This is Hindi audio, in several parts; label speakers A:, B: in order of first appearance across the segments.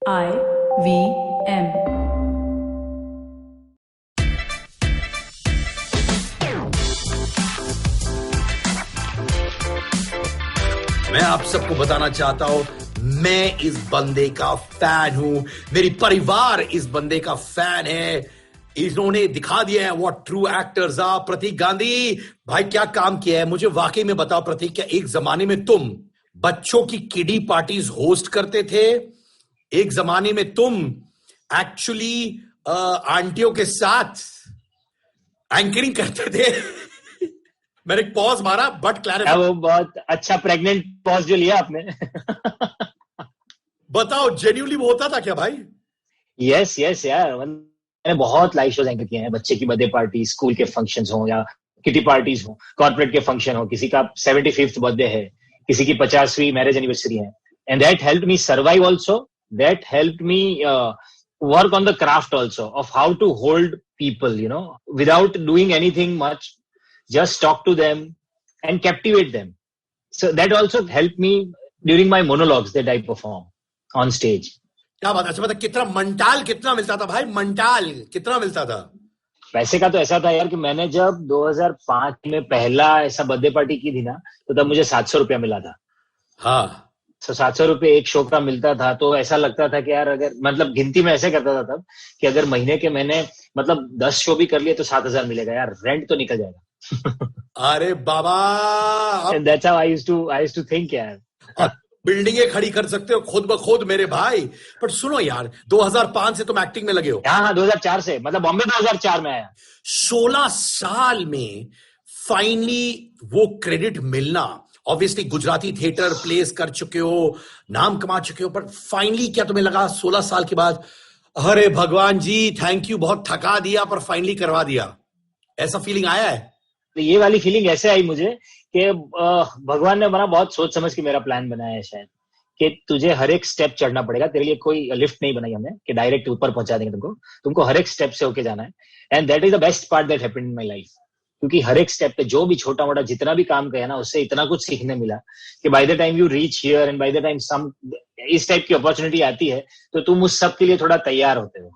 A: IVM।
B: मैं आप सबको बताना चाहता हूं, मैं इस बंदे का फैन हूं, मेरी परिवार इस बंदे का फैन है। इन्होंने दिखा दिया है व्हाट ट्रू एक्टर्स आर। प्रतीक गांधी भाई क्या काम किया है, मुझे वाकई में बताओ प्रतीक, क्या एक जमाने में तुम बच्चों की किडी पार्टीज होस्ट करते थे? एक जमाने में तुम एक्चुअली आंटियों के साथ एंकरिंग करते थे? मैंने एक पॉज मारा बट क्लैरिफाई।
C: वो बहुत अच्छा प्रेग्नेंट पॉज जो लिया आपने।
B: बताओ जेन्युइनली वो होता था क्या भाई?
C: यस यस यार, मैंने बहुत लाइव शोज एंकर किए हैं। बच्चे की बर्थडे पार्टी, स्कूल के फंक्शंस हो या किटी पार्टीज हो, कॉर्पोरेट के फंक्शन हो, किसी का 75th बर्थडे है, किसी की 50वीं मैरिज एनिवर्सरी है, and that helped me survive also. That helped me work on the craft also of how to hold people, without doing anything much. Just talk to them and captivate them. So that also helped me during my monologues that I perform on stage.
B: क्या बात। अच्छा, मतलब कितना मंटाल कितना मिलता था भाई? मंटाल कितना मिलता था?
C: पैसे का तो ऐसा था यार कि मैंने जब 2005 में पहला ऐसा बर्थडे पार्टी की थी ना, तो तब मुझे 700 रुपया मिला था।
B: हाँ,
C: 700 रुपये एक शो का मिलता था। तो ऐसा लगता था कि यार, अगर मतलब गिनती में ऐसे करता था तब कि अगर महीने के मैंने मतलब 10 शो भी कर लिए तो 7,000 मिलेगा यार, रेंट तो निकल जाएगा।
B: अरे बाबा,
C: And that's how I used to think यार।
B: बिल्डिंगें खड़ी कर सकते हो खुद ब खुद मेरे भाई। पर सुनो यार, 2005 से तुम एक्टिंग में लगे हो?
C: हाँ, 2004 से, मतलब बॉम्बे 2004 में आया।
B: 16 साल में फाइनली वो क्रेडिट मिलना। ऑब्वियसली गुजराती थिएटर प्लेस कर चुके हो, नाम कमा चुके हो, पर फाइनली क्या तुम्हें लगा 16 साल के बाद, अरे भगवान जी थैंक यू, बहुत थका दिया पर फाइनली करवा दिया? ऐसा फीलिंग आया है?
C: तो ये वाली फीलिंग ऐसे आई मुझे कि भगवान ने बना बहुत सोच समझ के मेरा प्लान बनाया है शायद, कि तुझे हर एक स्टेप चढ़ना पड़ेगा। तेरे लिए कोई लिफ्ट नहीं बनाई हमने कि डायरेक्ट ऊपर पहुंचा देंगे तुमको हर एक स्टेप से होके जाना है। And that is the best part that happened in my life, क्योंकि हर एक स्टेप पे जो भी छोटा मोटा जितना भी काम किया ना, उससे इतना कुछ सीखने मिला कि by the time you reach here and by the time some इस टाइप की अपॉर्चुनिटी आती है, तो तुम उस सब के लिए थोड़ा तैयार होते हो।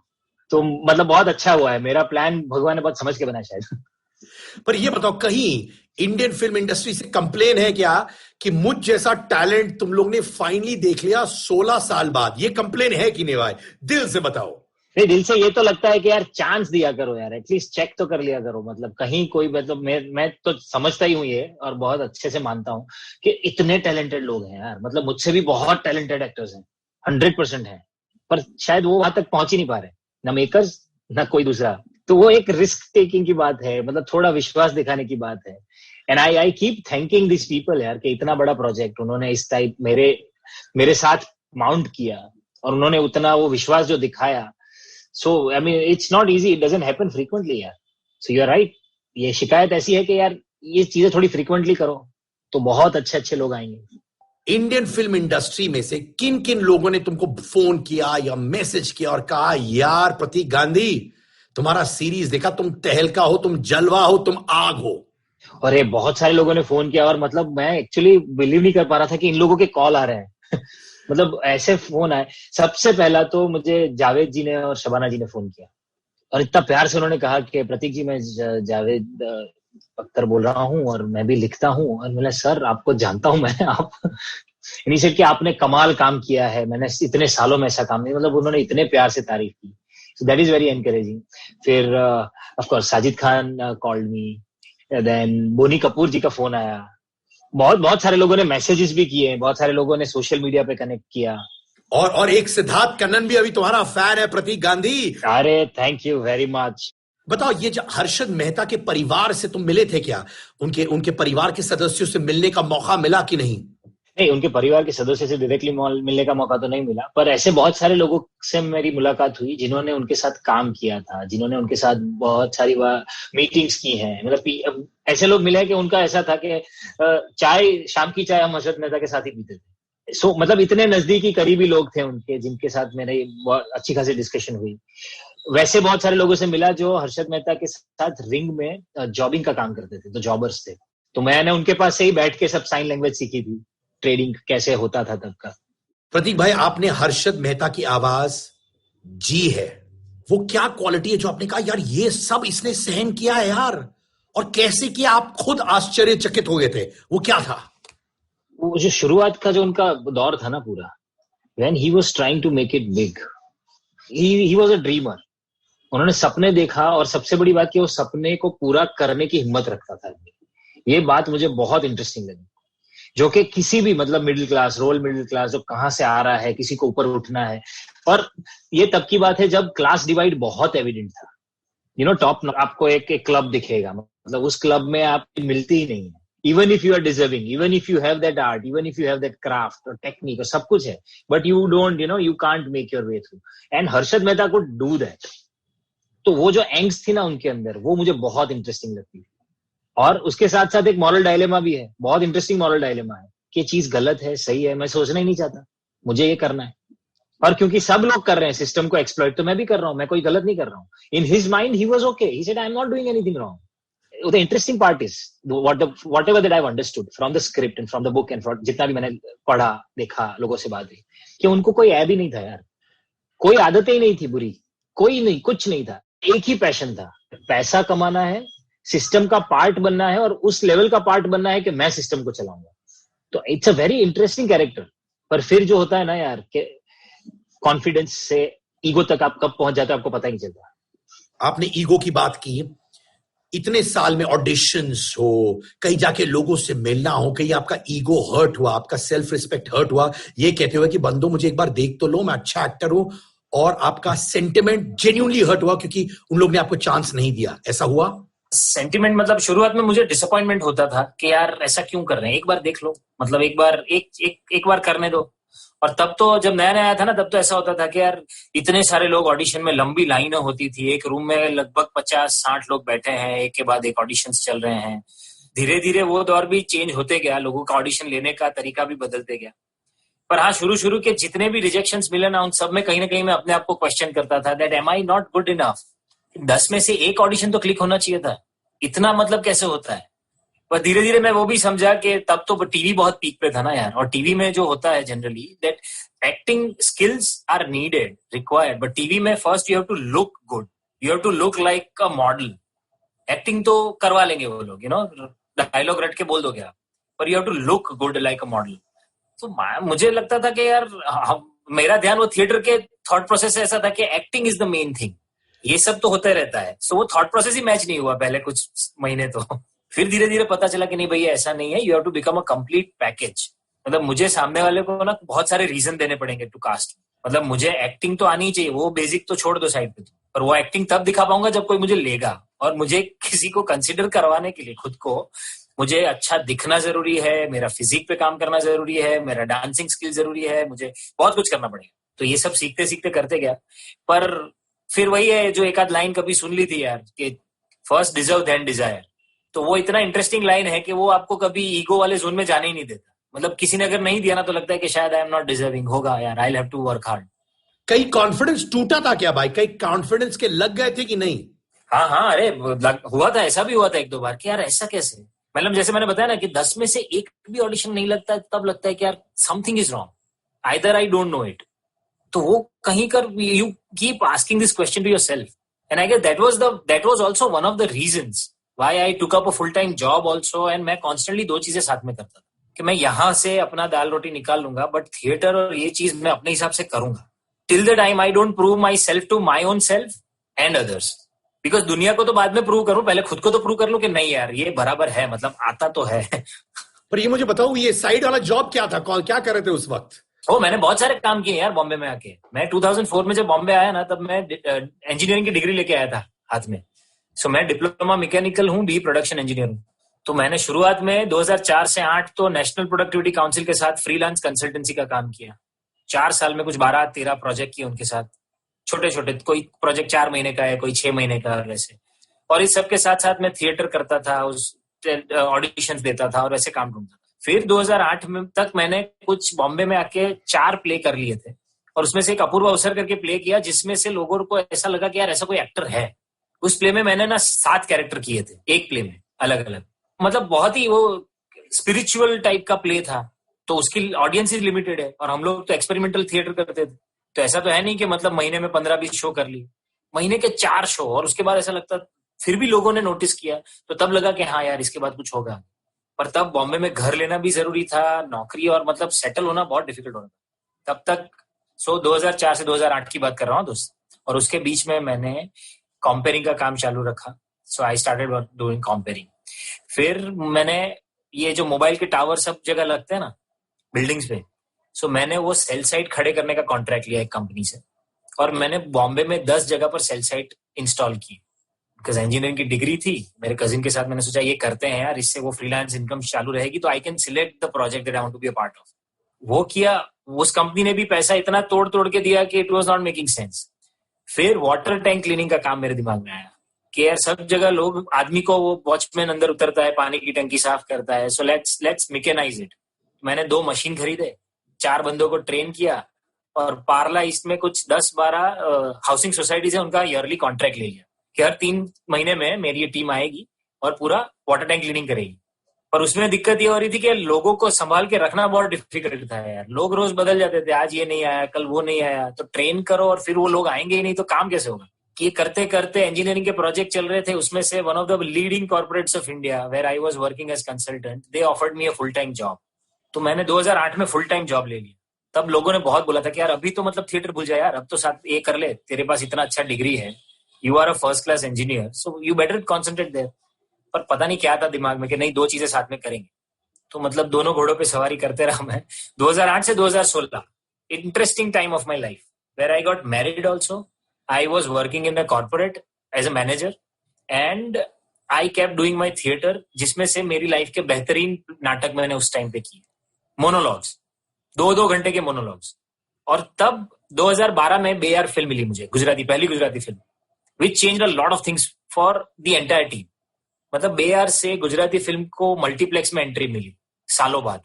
C: तो मतलब बहुत अच्छा हुआ है, मेरा प्लान भगवान ने बहुत समझ के बनाया शायद।
B: पर ये बताओ, कहीं इंडियन फिल्म इंडस्ट्री से कंप्लेन है क्या कि मुझ जैसा टैलेंट तुम लोग ने फाइनली देख लिया 16 साल बाद? ये कंप्लेन है कि नहीं भाई? दिल से बताओ।
C: नहीं, दिल से ये तो लगता है कि यार चांस दिया करो यार, एटलीस्ट चेक तो कर लिया करो। मतलब कहीं कोई, मतलब मैं तो समझता ही हूँ ये, और बहुत अच्छे से मानता हूँ कि इतने टैलेंटेड लोग हैं यार। मतलब मुझसे भी बहुत टैलेंटेड एक्टर्स हैं, 100% है, पर शायद वो वहां तक पहुंच ही नहीं पा रहे, ना मेकर्स ना कोई दूसरा। तो वो एक रिस्क टेकिंग की बात है, मतलब थोड़ा विश्वास दिखाने की बात है। And I keep thanking this people यार, कि इतना बड़ा प्रोजेक्ट उन्होंने इस टाइप मेरे साथ माउंट किया, और उन्होंने उतना वो विश्वास जो दिखाया। So I mean it's not easy, it doesn't happen frequently यार। सो यू आर राइट, ये शिकायत ऐसी है कि यार ये चीजें थोड़ी फ्रीक्वेंटली करो तो बहुत अच्छे अच्छे लोग आएंगे।
B: इंडियन फिल्म इंडस्ट्री में से किन किन लोगों ने तुमको फोन किया या मैसेज किया और कहा यार प्रतीक गांधी तुम्हारा सीरीज देखा, तुम तहलका हो, तुम जलवा हो, तुम आग हो?
C: अरे बहुत सारे लोगों ने फोन किया, और मतलब मैं एक्चुअली बिलीव नहीं कर पा रहा था कि इन लोगों के कॉल आ रहे हैं। मतलब ऐसे फोन आए। सबसे पहला तो मुझे जावेद जी ने और शबाना जी ने फोन किया, और इतना प्यार से उन्होंने कहा कि प्रतीक जी, मैं जावेद अख्तर बोल रहा हूँ और मैं भी लिखता हूँ। और मैंने, सर आपको जानता हूँ मैं, आप इनिशिएट कि आपने कमाल काम किया है, मैंने इतने सालों में ऐसा काम नहीं। मतलब उन्होंने इतने प्यार से तारीफ की, so that is very encouraging. फिर of course Sajid Khan called me, then Boney Kapoor ji का फोन आया। बहुत बहुत सारे लोगों ने मैसेजेस भी किए, बहुत सारे लोगों ने सोशल मीडिया पे कनेक्ट किया।
B: और एक सिद्धार्थ कन्नन भी अभी तुम्हारा फैन है प्रतीक गांधी।
C: अरे थैंक यू वेरी मच।
B: बताओ, ये जो हर्षद मेहता के परिवार से तुम मिले थे क्या? उनके परिवार के सदस्यों से मिलने का मौका मिला कि नहीं?
C: नहीं, उनके परिवार के सदस्य से डायरेक्टली मिलने का मौका तो नहीं मिला, पर ऐसे बहुत सारे लोगों से मेरी मुलाकात हुई जिन्होंने उनके साथ काम किया था, जिन्होंने उनके साथ बहुत सारी मीटिंग्स की हैं। मतलब ऐसे लोग मिले कि उनका ऐसा था कि चाय, शाम की चाय हम हर्षद मेहता के साथ ही पीते थे। सो मतलब इतने नजदीकी करीबी लोग थे उनके, जिनके साथ मेरी बहुत अच्छी खासी डिस्कशन हुई। वैसे बहुत सारे लोगों से मिला जो हर्षद मेहता के साथ रिंग में जॉबिंग का काम करते थे, तो जॉबर्स थे। तो मैंने उनके पास से ही बैठ के सब साइन लैंग्वेज सीखी थी, ट्रेडिंग कैसे होता था तब का।
B: प्रतीक भाई, आपने हर्षद मेहता की आवाज जी है, वो क्या क्वालिटी है जो आपने कहा यार ये सब इसने सहन किया है यार, और कैसे किया, आप खुद आश्चर्यचकित हो गए थे, वो क्या था?
C: वो जो शुरुआत का जो उनका दौर था ना पूरा, when he was trying to make it big, he was a dreamer. उन्होंने सपने देखा, और सबसे बड़ी बात कि वो सपने को पूरा करने की हिम्मत रखता था। ये बात मुझे बहुत इंटरेस्टिंग लगी, जो कि किसी भी मतलब middle class, lower middle class जो कहाँ से आ रहा है, किसी को ऊपर उठना है। और ये तब की बात है जब क्लास डिवाइड बहुत एविडेंट था। टॉप आपको एक क्लब दिखेगा, मतलब उस क्लब में आप मिलती ही नहीं है। Even if you are deserving, even if you have that art, even if you have that craft और टेक्निक और सब कुछ है, but you don't, you can't make your way through. And Harshad Mehta को डू दैट। तो वो जो एंग्स थी ना उनके अंदर, वो मुझे बहुत इंटरेस्टिंग लगती है। और उसके साथ साथ एक मॉरल डायलेमा भी है, बहुत इंटरेस्टिंग मॉरल डायलेमा है कि चीज गलत है, सही है, मैं सोचना ही नहीं चाहता, मुझे ये करना है। और क्योंकि सब लोग कर रहे हैं सिस्टम को एक्सप्लॉइट, तो मैं भी कर रहा हूं, मैं कोई गलत नहीं कर रहा हूं। In his mind he was okay, he said I am not doing anything wrong. The interesting part is whatever that I've understood from the script and from the book and from जितना भी मैंने पढ़ा, देखा, लोगों से बात हुई, कि उनको कोई ऐब ही नहीं था यार, कोई आदतें ही नहीं थी बुरी, कोई नहीं, कुछ नहीं था। एक ही पैशन था, पैसा कमाना है, सिस्टम का पार्ट बनना है, और उस लेवल का पार्ट बनना है कि मैं सिस्टम को चलाऊंगा। तो it's a very interesting character. पर फिर जो होता है ना यार, कि कॉन्फिडेंस से ईगो तक आप कब पहुंच जाते हो आपको पता ही नहीं चलता।
B: आपने ईगो की बात की, इतने साल में ऑडिशंस हो, कहीं जाके लोगों से मिलना हो, कहीं आपका ईगो हर्ट हुआ, आपका सेल्फ रिस्पेक्ट हर्ट हुआ, ये कहते हुए कि बंदो मुझे एक बार देख तो लो, मैं अच्छा एक्टर हूं, और आपका सेंटिमेंट जेन्युइनली हर्ट हुआ क्योंकि उन लोग ने आपको चांस नहीं दिया, ऐसा हुआ?
A: सेंटिमेंट मतलब शुरुआत में मुझे डिसअपॉइंटमेंट होता था कि यार ऐसा क्यों कर रहे हैं, एक बार देख लो, मतलब एक बार करने दो। और तब तो जब नया नया आया था ना, तब तो ऐसा होता था कि यार इतने सारे लोग ऑडिशन में, लंबी लाइनें होती थी, एक रूम में लगभग 50-60 लोग बैठे हैं, एक के बाद एक ऑडिशंस चल रहे हैं। धीरे धीरे वो दौर भी चेंज होते गया, लोगों का ऑडिशन लेने का तरीका भी बदलते गया। पर हाँ, शुरू के जितने भी रिजेक्शंस मिले ना, उन सब में कहीं ना कहीं मैं अपने आप को क्वेश्चन करता था that am I not good enough. 10 में से एक ऑडिशन तो क्लिक होना चाहिए था, इतना मतलब कैसे होता है। पर धीरे धीरे मैं वो भी समझा कि तब तो टीवी बहुत पीक पे था ना यार, और टीवी में जो होता है generally that acting skills are needed, required, but TV में first you have to look good, you have to look like a model. Acting तो करवा लेंगे वो लोग, डायलॉग रट के बोल दोगे आप, पर you have to look good like a model. तो मुझे लगता था कि यार मेरा ध्यान वो थिएटर के थॉट प्रोसेस से ऐसा था कि acting is the main thing, ये सब तो होता रहता है। सो वो थॉट प्रोसेस ही मैच नहीं हुआ पहले कुछ महीने तो फिर धीरे धीरे पता चला कि नहीं भैया ऐसा नहीं है, you have to become a complete package. मतलब मुझे सामने वाले को ना बहुत सारे रीजन देने पड़ेंगे टू कास्ट। मतलब मुझे एक्टिंग तो आनी चाहिए, वो बेसिक तो छोड़ दो साइड पे, पर वो एक्टिंग तब दिखा पाऊंगा जब कोई मुझे लेगा। और मुझे किसी को कंसिडर करवाने के लिए खुद को, मुझे अच्छा दिखना जरूरी है, मेरा फिजिक पे काम करना जरूरी है, मेरा डांसिंग स्किल जरूरी है, मुझे बहुत कुछ करना पड़ेगा। तो ये सब सीखते सीखते करते गया। पर फिर वही है जो एक आध लाइन कभी सुन ली थी यार, कि फर्स्ट डिजर्व देन डिजायर। तो वो इतना इंटरेस्टिंग लाइन है कि वो आपको कभी ईगो वाले जोन में जाने ही नहीं देता। मतलब किसी ने अगर नहीं दिया ना, तो लगता है कि शायद आई एम नॉट डिजर्विंग, होगा यार, I have to work hard.
B: कहीं कॉन्फिडेंस टूटा था क्या भाई? कहीं कॉन्फिडेंस के लग गए थे कि नहीं?
A: हाँ, अरे हुआ था, ऐसा भी हुआ था एक दो बार कि यार ऐसा कैसे। मतलब जैसे मैंने बताया ना कि 10 में से एक भी ऑडिशन नहीं लगता है, तब लगता है कि यार something is wrong, either I don't know it. तो वो कहीं कर, you keep asking this question to yourself, and I guess that was also one of the reasons why I took up a full time job also. And मैं कॉन्स्टेंटली दो चीजें साथ में करता था कि मैं यहां से अपना दाल रोटी निकाल लूंगा, बट थिएटर और ये चीज मैं अपने हिसाब से करूंगा till the time I don't prove myself to my own self and others. Because दुनिया को तो बाद में प्रूव करूं, पहले खुद को तो प्रूव कर लूं कि नहीं यार ये बराबर है, मतलब आता तो है।
B: पर ये मुझे बताओ, ये साइड वाला जॉब क्या था? क्या कर रहे थे उस वक्त?
A: मैंने बहुत सारे काम किए यार बॉम्बे में आके। मैं 2004 में जब बॉम्बे आया ना, तब मैं इंजीनियरिंग की डिग्री लेके आया था हाथ में। सो मैं डिप्लोमा मैकेनिकल हूँ, बी प्रोडक्शन इंजीनियर हूँ। तो मैंने शुरुआत में 2004 से 8 तो नेशनल प्रोडक्टिविटी काउंसिल के साथ फ्रीलांस कंसल्टेंसी का काम किया। 4 साल में कुछ 12-13 प्रोजेक्ट किए उनके साथ, छोटे छोटे, कोई प्रोजेक्ट 4 महीने का है, कोई 6 महीने का, वैसे। और इस सब के साथ साथ मैं थिएटर करता था, उस ऑडिशंस देता था और वैसे काम ढूंढता था। फिर 2008 में तक मैंने कुछ बॉम्बे में आके 4 प्ले कर लिए थे, और उसमें से एक अपूर्व अवसर करके प्ले किया, जिसमें से लोगों को ऐसा लगा कि यार ऐसा कोई एक्टर है। उस प्ले में मैंने ना 7 कैरेक्टर किए थे एक प्ले में, अलग अलग। मतलब बहुत ही वो स्पिरिचुअल टाइप का प्ले था, तो उसकी ऑडियंस ही लिमिटेड है, और हम लोग तो एक्सपेरिमेंटल थिएटर करते थे, तो ऐसा तो है नहीं कि मतलब महीने में 15-20 शो कर ली, महीने के 4 शो, और उसके बाद ऐसा लगता फिर भी लोगों ने नोटिस किया, तो तब लगा कि हाँ यार इसके बाद कुछ होगा। पर तब बॉम्बे में घर लेना भी जरूरी था, नौकरी और मतलब सेटल होना बहुत डिफिकल्ट होना था तब तक। 2004 से 2008 की बात कर रहा हूँ दोस्त, और उसके बीच में मैंने कॉम्पेयरिंग का काम चालू रखा। सो आई स्टार्टेड डूइंग कॉम्पेयरिंग। फिर मैंने ये जो मोबाइल के टावर सब जगह लगते हैं ना बिल्डिंग्स पे, सो मैंने वो सेल साइट खड़े करने का कॉन्ट्रैक्ट लिया एक कंपनी से, और मैंने बॉम्बे में 10 जगह पर सेल साइट इंस्टॉल की। बिकॉज इंजीनियरिंग की डिग्री थी, मेरे कजिन के साथ मैंने सोचा ये करते हैं यार, इससे वो फ्रीलांस इनकम चालू रहेगी, तो I can select the project that I want to be a part of. वो किया, उस कंपनी ने भी पैसा इतना तोड़ तोड़ के दिया कि it was not making sense. फिर वाटर टैंक क्लीनिंग का काम मेरे दिमाग में आया कि यार सब जगह लोग, आदमी को वो वॉचमैन अंदर उतरता है, पानी की टंकी साफ करता है, सो लेट्स मैकेनाइज इट। मैंने 2 मशीन खरीदे, 4 बंदों को ट्रेन किया, और पार्ला ईस्ट में कुछ 10-12 हाउसिंग सोसाइटीज है, उनका ईयरली कॉन्ट्रैक्ट ले लिया कि हर 3 महीने में मेरी ये टीम आएगी और पूरा वाटर टैंक क्लीनिंग करेगी। पर उसमें दिक्कत ये हो रही थी कि लोगों को संभाल के रखना बहुत डिफिकल्ट था यार, लोग रोज बदल जाते थे, आज ये नहीं आया कल वो नहीं आया, तो ट्रेन करो और फिर वो लोग आएंगे ही नहीं, तो काम कैसे होगा। कि ये करते करते इंजीनियरिंग के प्रोजेक्ट चल रहे थे, उसमें से one of the leading corporates of India where I was working as consultant, they offered me a full time job. तो मैंने 2008 में फुल टाइम जॉब ले ली। तब लोगों ने बहुत बोला था कि यार अभी तो मतलब थिएटर भूल जाए यार, अब तो साथ ये कर ले, तेरे पास इतना अच्छा डिग्री है, you are a first class engineer, so you better concentrate there. पर पता नहीं क्या था दिमाग में कि नहीं, 2 चीजें साथ में करेंगे। तो मतलब दोनों घोड़ों पे सवारी करते रहा मैं 2008 से 2016। Interesting time of my life where I got married also. I was working in the corporate as a manager, and I kept doing my theatre, जिसमें से मेरी लाइफ के बेहतरीन नाटक मैंने उस टाइम पे किए, मोनोलॉग्स, 2-2 घंटे के मोनोलॉग्स। और तब 2012 में बेयार फिल्म मिली मुझे, गुजराती, पहली Gujarati film, which changed a lot of things for the entire team. मतलब बेयार से गुजराती फिल्म को मल्टीप्लेक्स में एंट्री मिली सालों बाद,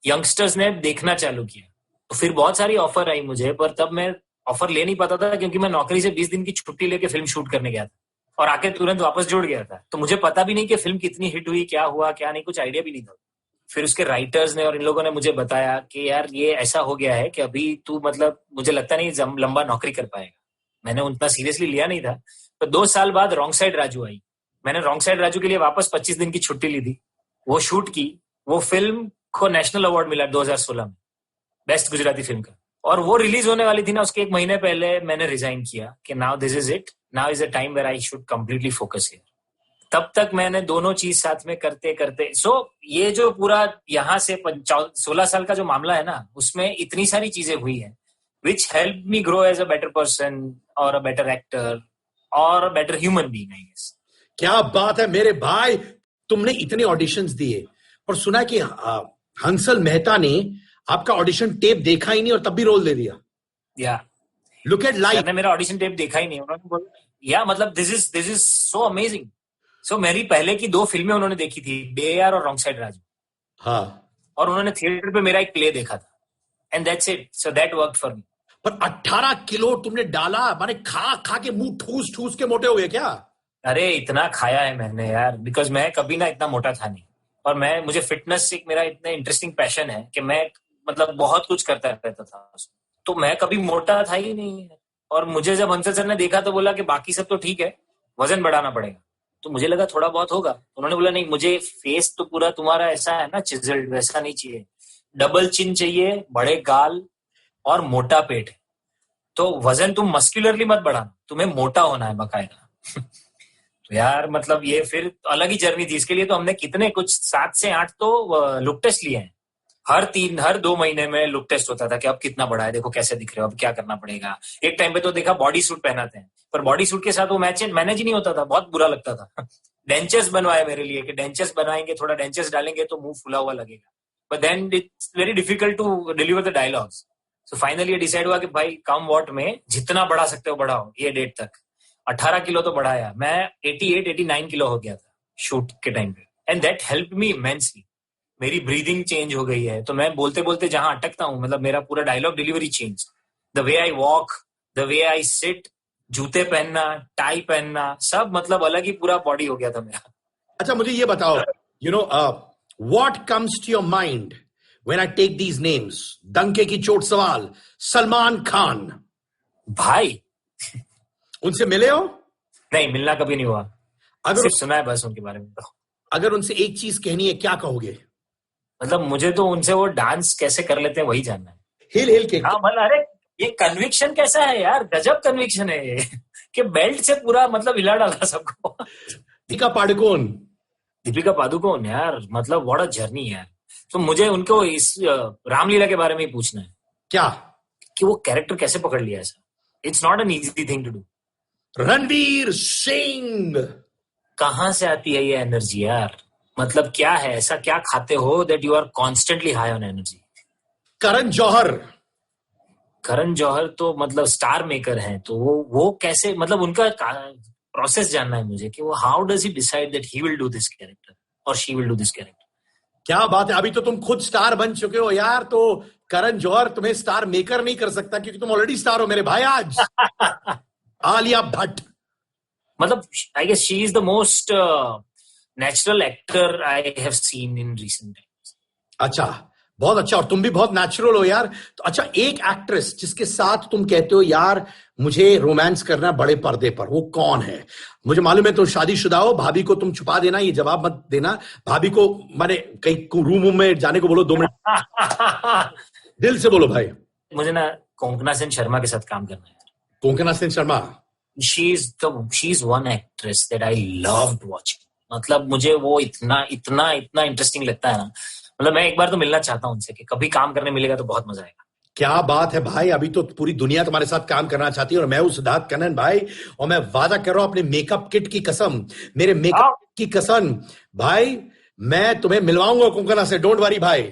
A: यंगस्टर्स ने देखना चालू किया, तो फिर बहुत सारी ऑफर आई मुझे, पर तब मैं ऑफर ले नहीं पाता था क्योंकि मैं नौकरी से 20 दिन की छुट्टी लेके फिल्म शूट करने गया था और आके तुरंत वापस जुड़ गया था। तो मुझे पता भी नहीं कि फिल्म कितनी हिट हुई, क्या हुआ क्या नहीं, कुछ आइडिया भी नहीं था। फिर उसके राइटर्स ने और इन लोगों ने मुझे बताया कि यार ये ऐसा हो गया है कि अभी तू, मतलब मुझे लगता नहीं लंबा नौकरी कर पाएगा। मैंने उतना सीरियसली लिया नहीं था। तो 2 साल बाद रॉन्ग साइड राजू आई। मैंने रॉन्ग साइड राजू के लिए वापस 25 दिन की छुट्टी ली थी, वो शूट की। वो फिल्म को नेशनल अवार्ड मिला 2016 में, बेस्ट गुजराती फिल्म का। और वो रिलीज होने वाली थी ना, उसके 1 महीने पहले मैंने रिजाइन किया कि now this is it, now is a time where I should completely focus here. तब तक मैंने दोनों चीज साथ में करते करते, ये जो पूरा यहाँ से 16 साल का जो मामला है ना, उसमें इतनी सारी चीजें हुई है which help me grow as a better person और अ बेटर एक्टर और a better human being, I guess.
B: क्या बात है मेरे भाई, तुमने इतने ऑडिशंस दिए और सुना कि हंसल मेहता ने आपका ऑडिशन टेप देखा ही नहीं और तब भी रोल दे दिया।
A: या
B: लुक एट लाइफ।
A: मैंने मेरा ऑडिशन टेप देखा ही नहीं, उन्होंने बोला या मतलब दिस इज सो अमेजिंग। सो मेरी पहले की 2 फिल्में उन्होंने देखी थी, बेयार और रॉन्ग साइड राजू।
B: हाँ,
A: और उन्होंने थिएटर पे मेरा एक प्ले देखा था, and that's it, so that worked for me.
B: पर 18 किलो तुमने डाला, माने खा खा के मुंह ठूस ठूस के मोटे हो गए क्या?
A: अरे इतना खाया है मैंने यार, बिकॉज मैं कभी ना इतना मोटा था नहीं, और मुझे फिटनेस एक मेरा इतना इंटरेस्टिंग पैशन है कि मैं मतलब बहुत कुछ करता रहता था, तो मैं कभी मोटा था ही नहीं। और मुझे जब हंसल सर ने देखा तो बोला कि बाकी सब तो ठीक है, वजन बढ़ाना पड़ेगा। तो मुझे लगा थोड़ा बहुत होगा। उन्होंने बोला नहीं, मुझे फेस तो पूरा तुम्हारा ऐसा है ना चिजल्ड, वैसा नहीं चाहिए, डबल चिन चाहिए, बड़े गाल और मोटा पेट। तो वजन तुम मस्कुलरली मत बढ़ाना, तुम्हें मोटा होना है बकायदा। तो यार मतलब ये फिर अलग ही जर्नी थी। इसके लिए तो हमने कितने कुछ 7 से 8 तो लुक टेस्ट लिए हैं। हर 2 महीने में लुक टेस्ट होता था कि अब कितना बड़ा है, देखो कैसे दिख रहे हो, अब क्या करना पड़ेगा। एक टाइम पे तो देखा बॉडी सूट पहनाते हैं, पर बॉडी सूट के साथ वो मैनेज ही नहीं होता था, बहुत बुरा लगता था। डेंचर्स बनवाए मेरे लिए कि डेंचर्स बनाएंगे, थोड़ा डेंचर्स डालेंगे तो मुंह फुला हुआ लगेगा, but then it's very difficult to deliver the dialogues. So finally ये डिसाइड हुआ कि भाई कम वॉट में जितना बढ़ा सकते हो बढ़ाओ। ये डेट तक 18 किलो तो बढ़ाया मैं, 88-89 किलो हो गया था शूट के टाइम पे, and that help me immensely. मेरी ब्रीदिंग चेंज हो गई है, तो मैं बोलते बोलते जहां अटकता हूं, मतलब मेरा पूरा dialogue delivery change, the way I walk, the way I sit, जूते पहनना, टाई पहनना, सब मतलब अलग ही पूरा बॉडी हो गया था मेरा।
B: अच्छा मुझे ये बताओ, what comes to your mind When I take these names, डंके की चोट सवाल, सलमान खान,
A: भाई
B: उनसे मिले हो?
A: नहीं, मिलना कभी नहीं हुआ,
B: अगर
A: सिर्फ सुना है बस उनके बारे में। तो
B: अगर उनसे एक चीज कहनी है, क्या कहोगे?
A: मतलब मुझे तो उनसे वो डांस कैसे कर लेते हैं वही जानना है।
B: हिल हिल के।
A: हाँ मतलब अरे ये कन्विक्शन कैसा है यार, गजब कन्विक्शन है ये कि बेल्ट से पूरा मतलब हिला डाला सबको।
B: दीपिका पादुकोण,
A: दीपिका पादुकोण यार, मतलब व्हाट अ जर्नी यार। तो मुझे उनको इस रामलीला के बारे में ही पूछना है
B: क्या
A: कि वो कैरेक्टर कैसे पकड़ लिया ऐसा। It's not an easy thing to do.
B: Ranveer Singh,
A: कहाँ से आती है ये एनर्जी यार? मतलब क्या है, ऐसा क्या खाते हो that you are constantly high on energy?
B: Karan Johar,
A: Karan Johar तो मतलब स्टार मेकर हैं, तो वो कैसे, मतलब उनका प्रोसेस जानना है मुझे कि वो how does he decide that he will do this character और she will do this character.
B: क्या बात है, अभी तो तुम खुद स्टार बन चुके हो यार, तो करण जौहर तुम्हें स्टार मेकर नहीं कर सकता क्योंकि तुम ऑलरेडी स्टार हो मेरे भाई। आज आलिया भट्ट,
A: मतलब I guess she is the most natural actor I have seen in recent times.
B: अच्छा, बहुत अच्छा, और तुम भी बहुत नेचुरल हो यार। तो अच्छा, एक एक्ट्रेस जिसके साथ तुम कहते हो यार मुझे रोमांस करना बड़े पर्दे पर, वो कौन है? मुझे मालूम है तुम शादीशुदा हो, भाभी को तुम छुपा देना, ये जवाब मत देना। भाभी को माने कहीं रूम में जाने को बोलो 2 मिनट, दिल से बोलो भाई।
A: मुझे ना कोंकणा सेन शर्मा के साथ काम करना है।
B: Konkona Sen Sharma,
A: she is one actress that I loved watching. मतलब मुझे वो इतना इतना इतना इंटरेस्टिंग लगता है ना, मतलब मैं एक बार तो मिलना चाहता हूँ उनसे कि कभी काम करने मिलेगा तो बहुत मजा आएगा।
B: क्या बात है भाई, अभी तो पूरी दुनिया तुम्हारे साथ काम करना चाहती है और मैं हूं सिद्धार्थ कनन भाई, और मैं वादा कर रहा हूं अपने मेकअप किट की कसम, मेरे मेकअप की कसम भाई, मैं तुम्हें मिलवाऊंगा कोंकणा से, डोंट वरी भाई।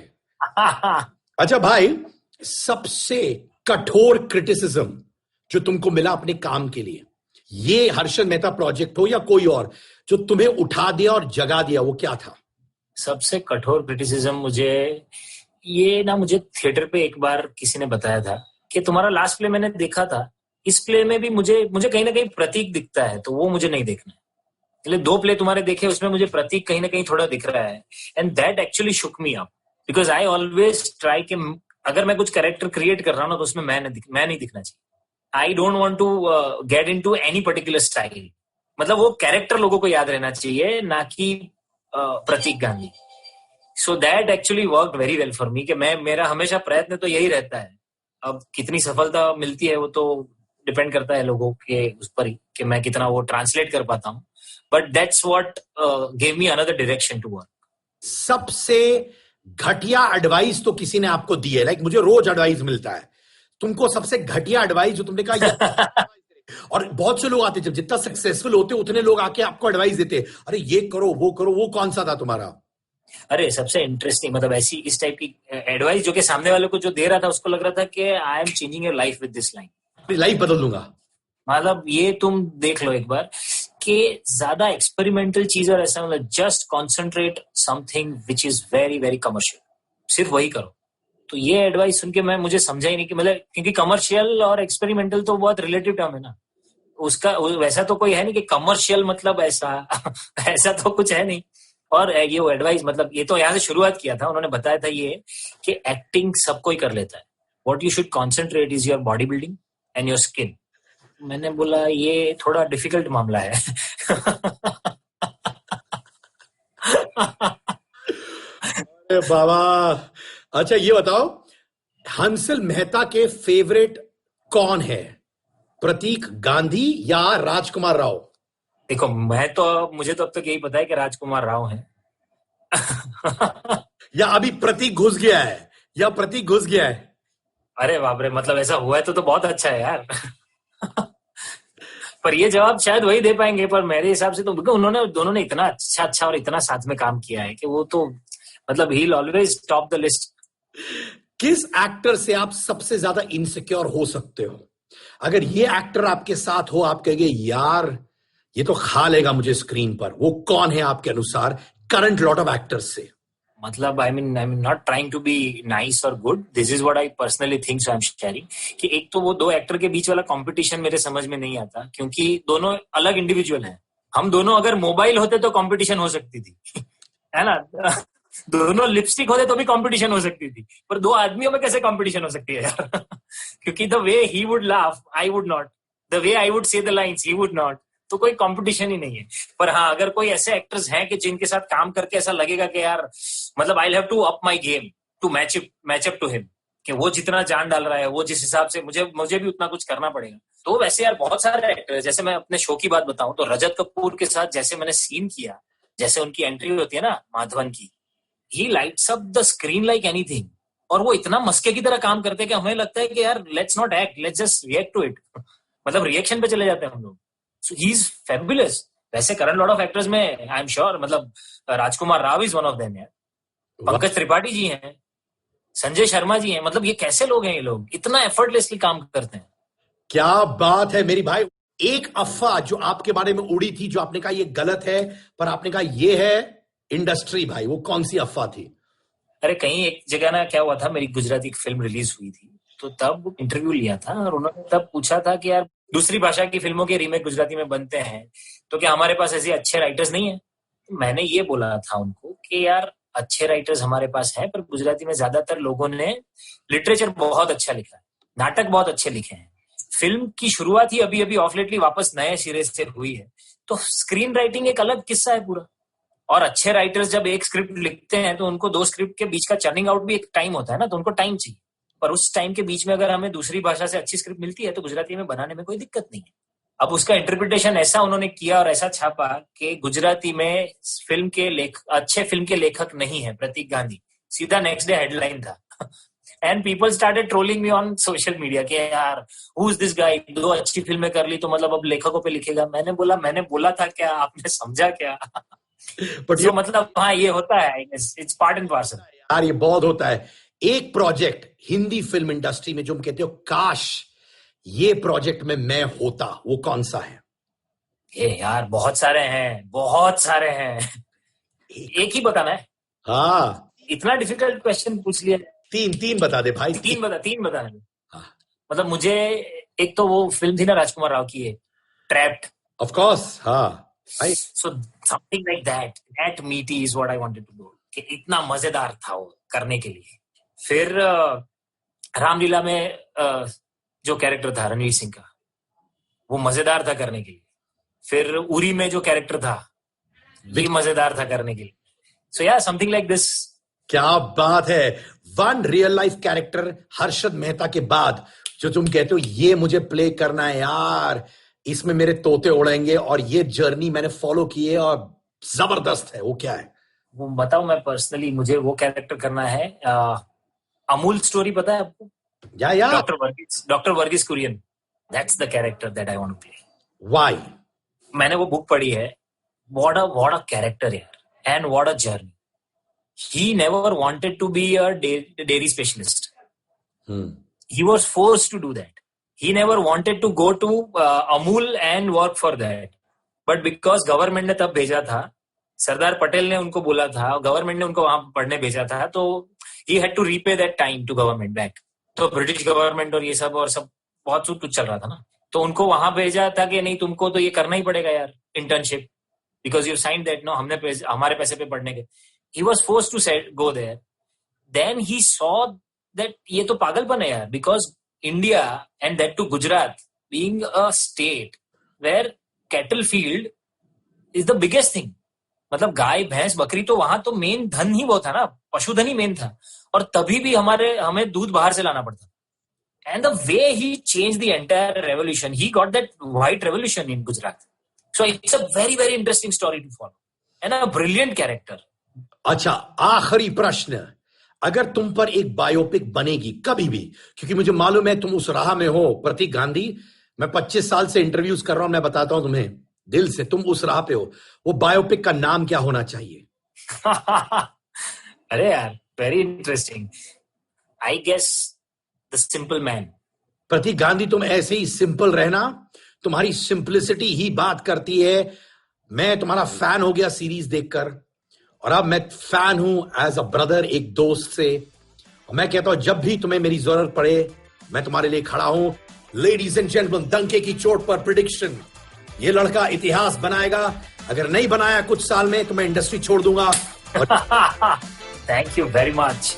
B: अच्छा भाई, सबसे कठोर क्रिटिसिज्म जो तुमको मिला अपने काम के लिए, ये हर्षद मेहता प्रोजेक्ट हो या कोई और, जो तुम्हें उठा दिया और जगा दिया, वो क्या था?
A: सबसे कठोर क्रिटिसिज्म मुझे थिएटर पे एक बार किसी ने बताया था कि तुम्हारा लास्ट प्ले मैंने देखा था, इस प्ले में भी मुझे कहीं ना कहीं प्रतीक दिखता है, तो वो मुझे नहीं देखना है। इसलिए 2 प्ले तुम्हारे देखे, उसमें मुझे प्रतीक कहीं ना कहीं थोड़ा दिख रहा है, and that actually shook me up because I always try कि अगर मैं कुछ कैरेक्टर क्रिएट कर रहा हूँ ना तो उसमें मैं नहीं दिखना चाहिए। I don't want to get into any particular style. मतलब वो कैरेक्टर लोगों को याद रहना चाहिए, ना कि Prateek Gandhi. So that actually worked very well for me कि मेरा हमेशा प्रयत्न तो यही रहता है। अब कितनी सफलता मिलती है वो तो डिपेंड करता है लोगों के उस पर ही कि मैं कितना वो ट्रांसलेट कर पाता हूँ, but that's what give me another direction to work.
B: सबसे घटिया एडवाइस तो किसी ने आपको दी है, लाइक मुझे रोज एडवाइस मिलता है, तुमको सबसे घटिया एडवाइस जो तुमने कहा और बहुत से लोग आते, जब जितना सक्सेसफुल होते उतने लोग आके आपको एडवाइस देते, अरे ये करो वो करो, वो कौन सा था तुम्हारा?
A: अरे सबसे इंटरेस्टिंग, मतलब ऐसी इस टाइप की एडवाइस जो कि सामने वाले को जो दे रहा था उसको लग रहा था कि I am changing your life with this line,
B: life बदल दूंगा।
A: मतलब ये तुम देख लो एक बार कि ज्यादा एक्सपेरिमेंटल चीज और ऐसा, मतलब just concentrate something which is very very commercial, सिर्फ वही करो। तो ये एडवाइस सुन के मुझे समझा ही नहीं कि मतलब, क्योंकि कमर्शियल और एक्सपेरिमेंटल तो बहुत रिलेटिव टर्म है ना, उसका वैसा तो कोई है नहीं कि कमर्शियल मतलब ऐसा ऐसा तो कुछ है नहीं। और ये वो एडवाइस, मतलब ये तो यहाँ से शुरुआत किया था, उन्होंने बताया था ये कि एक्टिंग सब कोई कर लेता है, what you should concentrate is your body building and your skin. मैंने बोला ये थोड़ा डिफिकल्ट मामला है।
B: अरे बाबा, अच्छा ये बताओ, हंसल मेहता के फेवरेट कौन है, प्रतीक गांधी या राजकुमार राव?
A: देखो मुझे तो अब तक यही पता है कि राजकुमार राव है।
B: या अभी प्रतीक घुस गया है?
A: अरे बाप रे, मतलब ऐसा हुआ है तो बहुत अच्छा है यार। पर ये जवाब शायद वही दे पाएंगे, पर मेरे हिसाब से तो दोनों ने इतना अच्छा और इतना साथ में काम किया है कि वो तो मतलब he will always top the list.
B: किस एक्टर से आप सबसे ज्यादा इनसिक्योर हो सकते हो? अगर ये एक्टर आपके साथ हो, आप कहेंगे यार ये तो खा लेगा मुझे स्क्रीन पर, वो कौन है आपके अनुसार करंट लॉट ऑफ एक्टर्स से?
A: मतलब I mean not trying to be nice और good, this is what I personally think, so I am sharing कि एक तो वो 2 एक्टर के बीच वाला कंपटीशन मेरे समझ में नहीं आता, क्योंकि दोनों अलग इंडिविजुअल हैं। हम दोनों अगर मोबाइल होते तो कंपटीशन हो सकती थी, है ना। दोनों लिपस्टिक होते तो भी कंपटीशन हो सकती थी, पर दो आदमियों में कैसे कंपटीशन हो सकती है यार? क्योंकि the way he would laugh I would not, the way I would say the lines he would not, तो कोई कंपटीशन ही नहीं है। पर हाँ, अगर कोई ऐसे एक्टर्स हैं कि जिनके साथ काम करके ऐसा लगेगा कि यार मतलब I have to up my game to match up to him, कि वो जितना जान डाल रहा है, वो जिस हिसाब से मुझे भी उतना कुछ करना पड़ेगा। तो वैसे यार बहुत सारे एक्टर, जैसे मैं अपने शो की बात बताऊं तो रजत कपूर के साथ जैसे मैंने सीन किया, जैसे उनकी एंट्री होती है ना माधवन की, he lights up the screen like anything, और वो इतना मस्के की तरह काम करते हैं कि हमें लगता है कि यार let's not act, let's just react to it, मतलब रिएक्शन पे चले जाते हैं हम लोग। So he is fabulous. वैसे करंट लॉट ऑफ एक्टर्स में आई एम श्योर, मतलब Rajkummar Rao is one of them यार, पंकज त्रिपाठी जी हैं, संजय शर्मा जी हैं, मतलब ये कैसे लोग हैं, ये लोग इतना एफर्टलेसली काम करते हैं।
B: क्या बात है मेरी भाई। एक अफवाह जो आपके बारे में उड़ी थी, जो आपने कहा ये गलत है, पर आपने कहा ये है इंडस्ट्री भाई, वो कौन सी अफवाह थी?
A: अरे कहीं एक जगह ना क्या हुआ था, मेरी गुजराती फिल्म रिलीज हुई थी, तो तब इंटरव्यू लिया था और उन्होंने तब पूछा था कि यार दूसरी भाषा की फिल्मों के रीमेक गुजराती में बनते हैं तो क्या हमारे पास ऐसे अच्छे राइटर्स नहीं है? मैंने ये बोला था उनको कि यार अच्छे राइटर्स हमारे पास हैं, पर गुजराती में ज्यादातर लोगों ने लिटरेचर बहुत अच्छा लिखा है, नाटक बहुत अच्छे लिखे हैं, फिल्म की शुरुआत ही अभी अभी ऑफ लेटली वापस नए सिरे से हुई है, तो स्क्रीन राइटिंग एक अलग किस्सा है पूरा। और अच्छे राइटर्स जब एक स्क्रिप्ट लिखते हैं तो उनको दो स्क्रिप्ट के बीच का चर्निंग आउट भी एक टाइम होता है ना, तो उनको टाइम चाहिए, पर उस टाइम के बीच में अगर हमें दूसरी भाषा से अच्छी स्क्रिप्ट मिलती है तो गुजराती में बनाने में कोई दिक्कत नहीं है। अब उसका इंटरप्रिटेशन ऐसा उन्होंने किया और ऐसा छापा कि गुजराती में अच्छे फिल्म के लेखक नहीं है प्रतीक गांधी, सीधा नेक्स्ट डे हेडलाइन था। And people started trolling me on social media कि यार हु इज दिस गाय, दो अच्छी फिल्में कर ली तो मतलब अब लेखकों पे लिखेगा। मैंने बोला था क्या, आपने समझा क्या?
B: बट
A: so, मतलब हाँ ये होता है, इट्स पार्ट एंड पार्सल
B: यार, ये बहुत होता है। एक प्रोजेक्ट हिंदी फिल्म इंडस्ट्री में जो हम कहते हो काश ये प्रोजेक्ट में मैं होता, वो कौन सा है?
A: ये यार बहुत सारे हैं। एक ही बताना है?
B: हाँ,
A: इतना डिफिकल्ट क्वेश्चन पूछ लिया।
B: तीन बता दे भाई।
A: तीन बताना है।
B: हाँ।
A: मतलब मुझे एक तो वो फिल्म थी ना राजकुमार राव की, ट्रैप्ड,
B: ऑफ कोर्स। हाँ,
A: so something like that meaty is what I wanted to do, कि इतना मजेदार था वो करने के लिए। फिर रामलीला में जो कैरेक्टर था रणवीर सिंह का, वो मजेदार था करने के लिए। फिर उरी में जो कैरेक्टर था भी मजेदार था करने के लिए। सो या समथिंग लाइक दिस।
B: क्या बात है। One real life character Harshad Mehta के बाद जो तुम कहते हो ये मुझे प्ले करना है यार, इसमें मेरे तोते उड़ेंगे और ये जर्नी मैंने फॉलो की है और जबरदस्त है, वो क्या है?
A: वो बताऊं, मैं पर्सनली मुझे वो कैरेक्टर करना है। अमूल स्टोरी पता है आपको?
B: या
A: doctor Varghese Kurien, that's the character that I want to play.
B: Why? मैंने
A: वो बुक पढ़ी है। व्हाट अ कैरेक्टर यार, and what a journey. He never wanted to be a dairy specialist. He was forced to do that. He never wanted to go to Amul and work for that. But because government ने तब भेजा था, सरदार पटेल ने उनको बोला था, गवर्नमेंट ने उनको वहां पढ़ने भेजा था, तो he had to repay that time to government back. तो ब्रिटिश गवर्नमेंट और ये सब बहुत कुछ चल रहा था ना, तो उनको वहां भेजा था कि नहीं तुमको तो ये करना ही पड़ेगा यार, internship, because you signed that, no, हमने हमारे पैसे पे पढ़ने के। He was forced to go there. Then he saw that ये तो पागलपन है यार, because India and that to Gujarat being a state where cattle field is the biggest thing. मतलब गाय भैंस बकरी तो वहां तो मेन धन ही वो था ना, पशुधन ही मेन था, और तभी भी हमें दूध बाहर से लाना पड़ता। And the way he changed the entire revolution, he got that white revolution in Gujarat. So it's a very very interesting story to follow and a brilliant character.
B: अच्छा, आखिरी प्रश्न, अगर तुम पर एक बायोपिक बनेगी कभी भी, क्योंकि मुझे मालूम है तुम उस राह में हो प्रतीक गांधी, मैं 25 साल से इंटरव्यूज कर रहा हूं, मैं बताता हूं तुम्हें दिल से, तुम उस राह पे हो, वो बायोपिक का नाम क्या होना चाहिए?
A: अरे यार, very interesting. I guess the simple man.
B: Prateek Gandhi, तुम ऐसे ही सिंपल रहना, तुम्हारी सिंपलिसिटी ही बात करती है। मैं तुम्हारा फैन हो गया सीरीज देखकर, और अब मैं फैन हूं एज अ ब्रदर, एक दोस्त से, और मैं कहता हूं जब भी तुम्हें मेरी जरूरत पड़े मैं तुम्हारे लिए खड़ा हूं। लेडीज एंड जेंटलमैन, डंके की चोट पर प्रेडिक्शन, ये लड़का इतिहास बनाएगा, अगर नहीं बनाया कुछ साल में तो मैं इंडस्ट्री छोड़ दूंगा।
A: Thank you very much.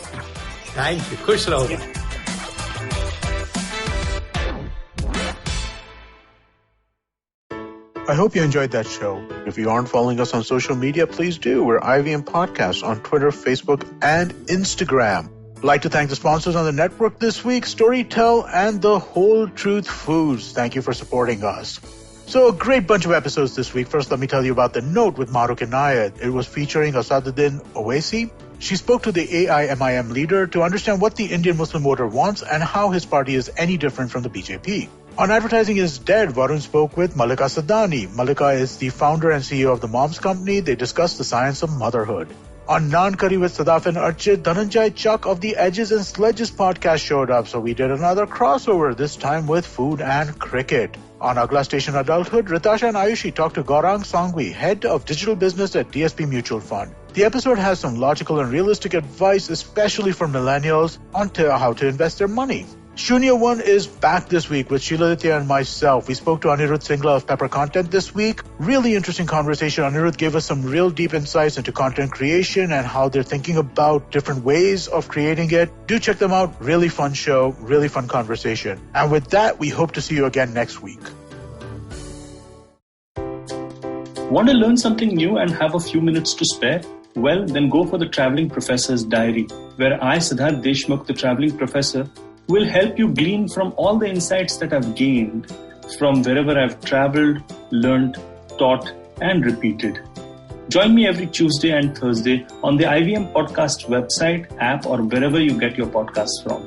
B: Thank you. खुश रहो.
D: I hope you enjoyed that show. If you aren't following us on social media, please do. We're IVM Podcasts on Twitter, Facebook, and Instagram. I'd like to thank the sponsors on the network this week, Storytel and The Whole Truth Foods. Thank you for supporting us. So a great bunch of episodes this week. First, let me tell you about The Note with Mahrukh Inayat. It was featuring Asaduddin Owaisi. She spoke to the AIMIM leader to understand what the Indian Muslim voter wants and how his party is any different from the BJP. On Advertising is Dead, Varun spoke with Malika Sadani. Malika is the founder and CEO of the Moms Company. They discussed the science of motherhood. On Naan Curry with Sadaf and Archit, Dhananjay Chuck of the Edges and Sledges podcast showed up, so we did another crossover, this time with food and cricket. On Agla Station Adulthood, Ritasha and Ayushi talked to Gaurang Sangvi, head of digital business at DSP Mutual Fund. The episode has some logical and realistic advice, especially for millennials, on how to invest their money. Shunya One is back this week with Sheila Aditya and myself. We spoke to Anirudh Singla of Pepper Content this week. Really interesting conversation. Anirudh gave us some real deep insights into content creation and how they're thinking about different ways of creating it. Do check them out. Really fun show, really fun conversation. And with that, we hope to see you again next week.
E: Want to learn something new and have a few minutes to spare? Well, then go for the Traveling Professor's Diary, where I, Siddharth Deshmukh, the Traveling Professor, will help you glean from all the insights that I've gained from wherever I've traveled, learned, taught, and repeated. Join me every Tuesday and Thursday on the IVM Podcast website, app, or wherever you get your podcasts from.